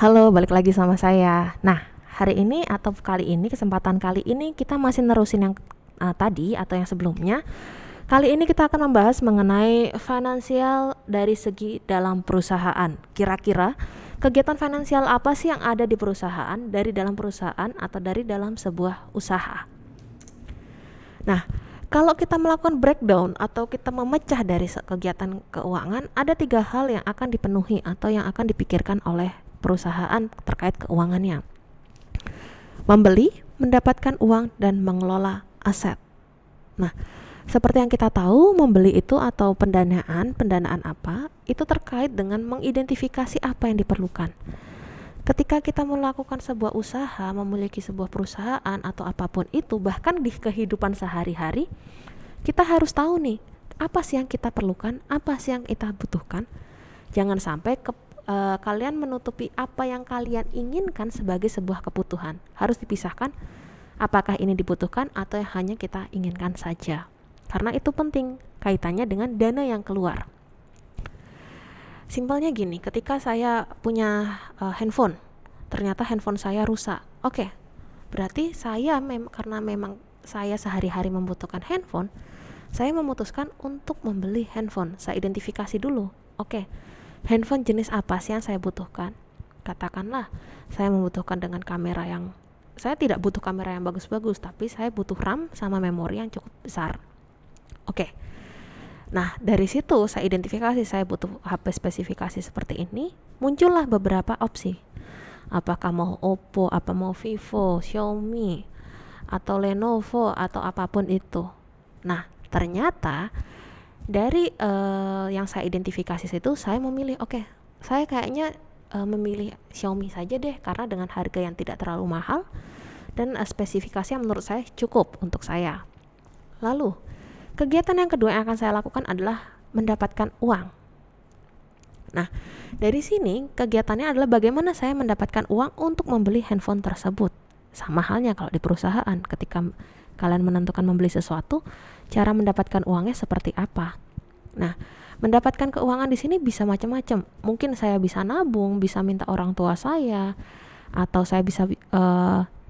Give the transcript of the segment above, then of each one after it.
Halo, balik lagi sama saya. Nah, hari ini atau kesempatan kali ini kita masih nerusin yang tadi atau yang sebelumnya. Kali ini kita akan membahas mengenai finansial dari segi dalam perusahaan. Kira-kira kegiatan finansial apa sih yang ada di perusahaan, dari dalam perusahaan atau dari dalam sebuah usaha. Nah, kalau kita melakukan breakdown atau kita memecah dari kegiatan keuangan, ada 3 hal yang akan dipenuhi atau yang akan dipikirkan oleh perusahaan terkait keuangannya. Membeli, mendapatkan uang, dan mengelola aset. Nah, seperti yang kita tahu, membeli itu atau pendanaan apa, itu terkait dengan mengidentifikasi apa yang diperlukan. Ketika kita melakukan sebuah usaha, memiliki sebuah perusahaan atau apapun itu, bahkan di kehidupan sehari-hari, kita harus tahu nih, apa sih yang kita perlukan, apa sih yang kita butuhkan. Jangan sampai kalian menutupi apa yang kalian inginkan sebagai sebuah kebutuhan. Harus dipisahkan apakah ini dibutuhkan atau hanya kita inginkan saja. Karena itu penting kaitannya dengan dana yang keluar. Simpelnya gini, ketika saya punya handphone, ternyata handphone saya rusak. Oke, berarti karena memang saya sehari-hari membutuhkan handphone, saya memutuskan untuk membeli handphone. Saya identifikasi dulu. Oke, handphone jenis apa sih yang saya butuhkan? Katakanlah saya membutuhkan dengan kamera yang, saya tidak butuh kamera yang bagus-bagus, tapi saya butuh RAM sama memori yang cukup besar. Oke. Nah, dari situ saya identifikasi saya butuh HP spesifikasi seperti ini, muncullah beberapa opsi. Apakah mau Oppo, apa mau Vivo, Xiaomi, atau Lenovo, atau apapun itu. Nah, ternyata dari yang saya identifikasi itu, saya memilih, oke, saya kayaknya memilih Xiaomi saja deh, karena dengan harga yang tidak terlalu mahal dan spesifikasi yang menurut saya cukup untuk saya. Lalu, kegiatan yang kedua yang akan saya lakukan adalah mendapatkan uang. Nah, dari sini kegiatannya adalah bagaimana saya mendapatkan uang untuk membeli handphone tersebut. Sama halnya kalau di perusahaan, ketika kalian menentukan membeli sesuatu, cara mendapatkan uangnya seperti apa. Nah, mendapatkan keuangan di sini bisa macam-macam. Mungkin saya bisa nabung, bisa minta orang tua saya, atau saya bisa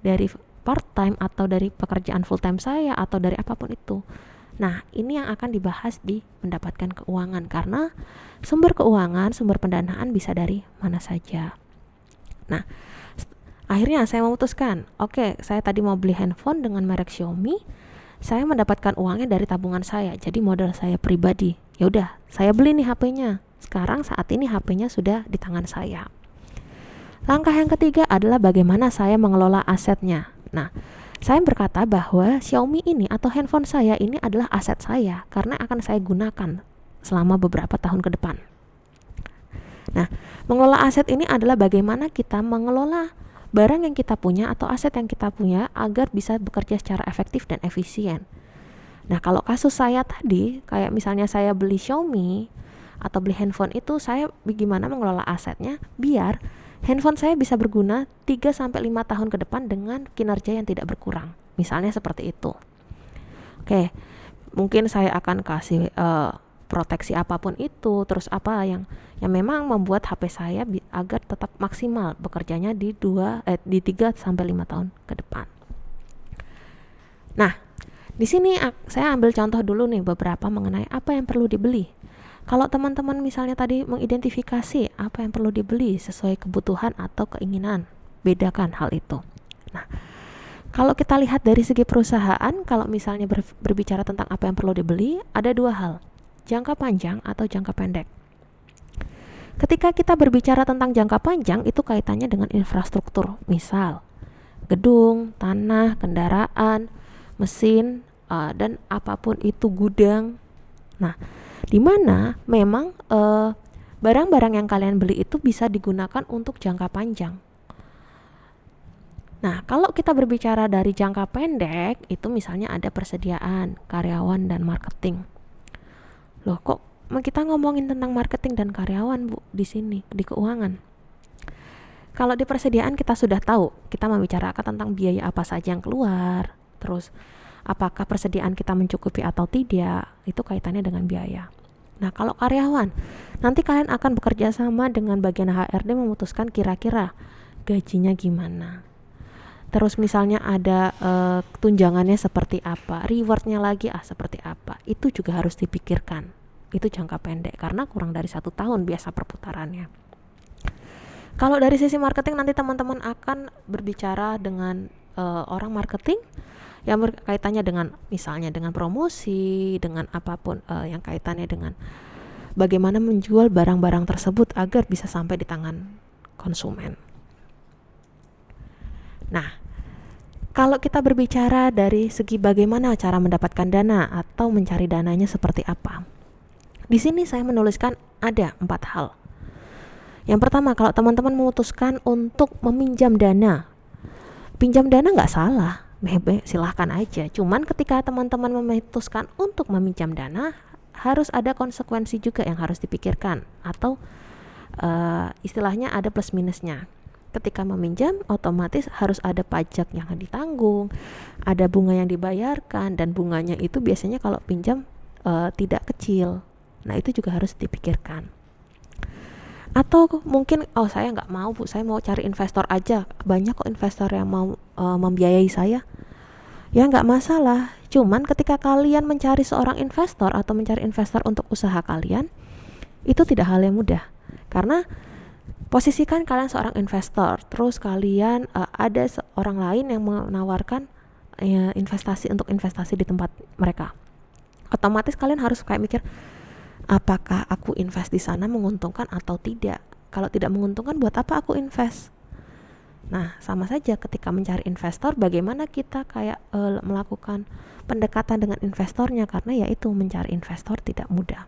dari part time atau dari pekerjaan full time saya, atau dari apapun itu. Nah, ini yang akan dibahas di mendapatkan keuangan, karena sumber keuangan, sumber pendanaan bisa dari mana saja. Nah, akhirnya saya memutuskan, oke, saya tadi mau beli handphone dengan merek Xiaomi, saya mendapatkan uangnya dari tabungan saya, jadi modal saya pribadi. Ya udah, saya beli nih HP-nya. Sekarang saat ini HP-nya sudah di tangan saya. Langkah yang ketiga adalah bagaimana saya mengelola asetnya. Nah, saya berkata bahwa Xiaomi ini atau handphone saya ini adalah aset saya karena akan saya gunakan selama beberapa tahun ke depan. Nah, mengelola aset ini adalah bagaimana kita mengelola barang yang kita punya atau aset yang kita punya agar bisa bekerja secara efektif dan efisien. Nah, kalau kasus saya tadi, kayak misalnya saya beli Xiaomi atau beli handphone itu, saya bagaimana mengelola asetnya biar handphone saya bisa berguna 3-5 tahun ke depan dengan kinerja yang tidak berkurang. Misalnya seperti itu. Oke, mungkin saya akan kasih proteksi apapun itu, terus apa yang memang membuat HP saya agar tetap maksimal bekerjanya di 3-5 tahun ke depan. Nah, di sini saya ambil contoh dulu nih beberapa mengenai apa yang perlu dibeli. Kalau teman-teman misalnya tadi mengidentifikasi apa yang perlu dibeli sesuai kebutuhan atau keinginan, bedakan hal itu. Nah, kalau kita lihat dari segi perusahaan, kalau misalnya berbicara tentang apa yang perlu dibeli, ada 2 hal, jangka panjang atau jangka pendek. Ketika kita berbicara tentang jangka panjang, itu kaitannya dengan infrastruktur, misal gedung, tanah, kendaraan, mesin, dan apapun itu, gudang. Nah, di mana memang barang-barang yang kalian beli itu bisa digunakan untuk jangka panjang. Nah, kalau kita berbicara dari jangka pendek, itu misalnya ada persediaan, karyawan, dan marketing. Loh, kok kita ngomongin tentang marketing dan karyawan, Bu, di sini, di keuangan? Kalau di persediaan kita sudah tahu, kita membicarakan tentang biaya apa saja yang keluar, terus apakah persediaan kita mencukupi atau tidak, itu kaitannya dengan biaya. Nah, kalau karyawan, nanti kalian akan bekerja sama dengan bagian HRD memutuskan kira-kira gajinya gimana. Terus misalnya ada tunjangannya seperti apa, rewardnya lagi seperti apa. Itu juga harus dipikirkan. Itu jangka pendek karena kurang dari 1 tahun biasa perputarannya. Kalau dari sisi marketing nanti teman-teman akan berbicara dengan orang marketing yang berkaitannya dengan misalnya dengan promosi, dengan apapun yang kaitannya dengan bagaimana menjual barang-barang tersebut agar bisa sampai di tangan konsumen. Nah, kalau kita berbicara dari segi bagaimana cara mendapatkan dana atau mencari dananya seperti apa, di sini saya menuliskan ada 4 hal. Yang pertama, kalau teman-teman memutuskan untuk meminjam dana, pinjam dana nggak salah, silahkan aja. Cuman ketika teman-teman memutuskan untuk meminjam dana, harus ada konsekuensi juga yang harus dipikirkan, atau istilahnya ada plus minusnya. Ketika meminjam, otomatis harus ada pajak yang ditanggung, ada bunga yang dibayarkan, dan bunganya itu biasanya kalau pinjam tidak kecil. Nah, itu juga harus dipikirkan. Atau mungkin saya nggak mau Bu, saya mau cari investor aja, banyak kok investor yang mau membiayai saya. Ya nggak masalah, cuman ketika kalian mencari seorang investor atau mencari investor untuk usaha kalian, itu tidak hal yang mudah. Karena posisikan kalian seorang investor, terus kalian ada seorang lain yang menawarkan investasi di tempat mereka. Otomatis kalian harus kayak mikir, apakah aku invest di sana menguntungkan atau tidak? Kalau tidak menguntungkan, buat apa aku invest? Nah, sama saja ketika mencari investor, bagaimana kita kayak melakukan pendekatan dengan investornya, karena yaitu mencari investor tidak mudah.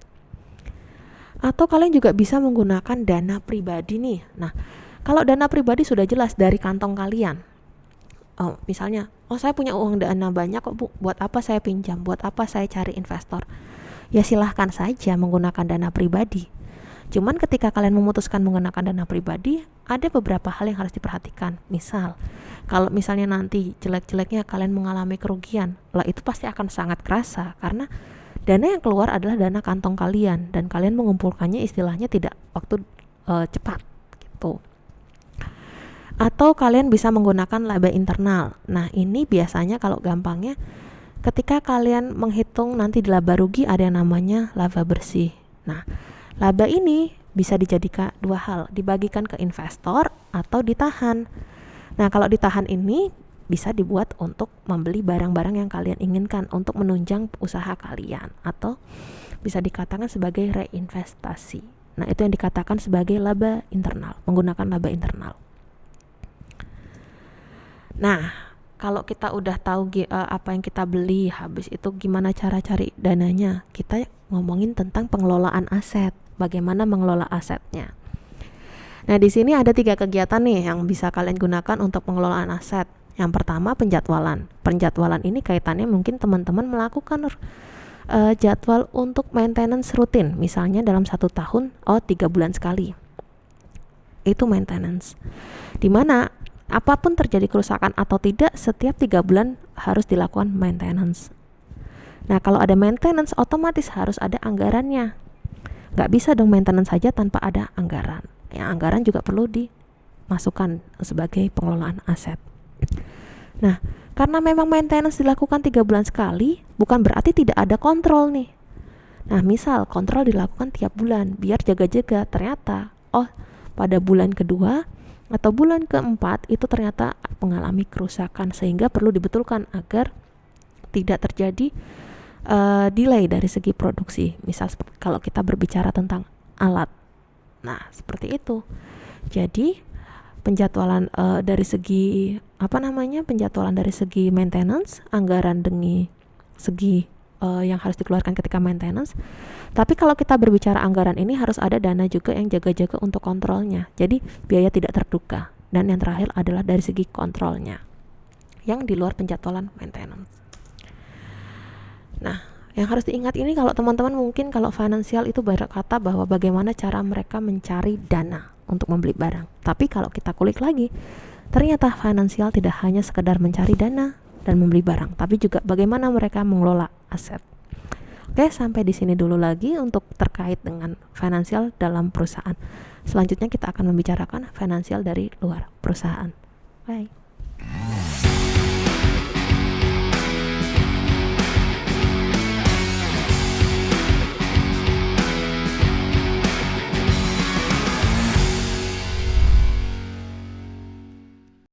Atau kalian juga bisa menggunakan dana pribadi nih. Nah, kalau dana pribadi sudah jelas dari kantong kalian. Misalnya, saya punya uang dana banyak kok Bu, buat apa saya pinjam? Buat apa saya cari investor? Ya silahkan saja menggunakan dana pribadi. Cuman ketika kalian memutuskan menggunakan dana pribadi, ada beberapa hal yang harus diperhatikan. Misal, kalau misalnya nanti jelek-jeleknya kalian mengalami kerugian, lah itu pasti akan sangat kerasa karena dana yang keluar adalah dana kantong kalian dan kalian mengumpulkannya istilahnya tidak waktu cepat gitu. Atau kalian bisa menggunakan laba internal. Nah, ini biasanya kalau gampangnya ketika kalian menghitung nanti di laba rugi ada yang namanya laba bersih. Nah, laba ini bisa dijadikan 2 hal, dibagikan ke investor atau ditahan. Nah, kalau ditahan ini bisa dibuat untuk membeli barang-barang yang kalian inginkan untuk menunjang usaha kalian, atau bisa dikatakan sebagai reinvestasi. Nah, itu yang dikatakan sebagai laba internal, menggunakan laba internal. Nah, kalau kita udah tahu apa yang kita beli, habis itu gimana cara cari dananya, kita ngomongin tentang pengelolaan aset, bagaimana mengelola asetnya. Nah, di sini ada 3 kegiatan nih yang bisa kalian gunakan untuk pengelolaan aset. Yang pertama, penjadwalan. Penjadwalan ini kaitannya mungkin teman-teman melakukan jadwal untuk maintenance rutin, misalnya dalam 1 tahun 3 bulan sekali. Itu maintenance. Dimana apapun terjadi kerusakan atau tidak, setiap 3 bulan harus dilakukan maintenance. Nah, kalau ada maintenance, otomatis harus ada anggarannya. Gak bisa dong maintenance saja tanpa ada anggaran. Ya, anggaran juga perlu dimasukkan sebagai pengelolaan aset. Nah, karena memang maintenance dilakukan 3 bulan sekali, bukan berarti tidak ada kontrol nih. Nah, misal kontrol dilakukan tiap bulan, biar jaga-jaga ternyata, pada bulan kedua atau bulan keempat itu ternyata mengalami kerusakan, sehingga perlu dibetulkan agar tidak terjadi delay dari segi produksi. Misal kalau kita berbicara tentang alat. Nah, seperti itu. Jadi penjadwalan dari segi penjadwalan dari segi maintenance, anggaran dari segi yang harus dikeluarkan ketika maintenance. Tapi kalau kita berbicara anggaran ini harus ada dana juga yang jaga-jaga untuk kontrolnya. Jadi biaya tidak terduga. Dan yang terakhir adalah dari segi kontrolnya yang di luar penjadwalan maintenance. Nah, yang harus diingat ini kalau teman-teman mungkin kalau finansial itu berkata bahwa bagaimana cara mereka mencari dana untuk membeli barang. Tapi kalau kita kulik lagi, ternyata finansial tidak hanya sekedar mencari dana dan membeli barang, tapi juga bagaimana mereka mengelola aset. Oke, sampai di sini dulu lagi untuk terkait dengan finansial dalam perusahaan. Selanjutnya kita akan membicarakan finansial dari luar perusahaan. Bye.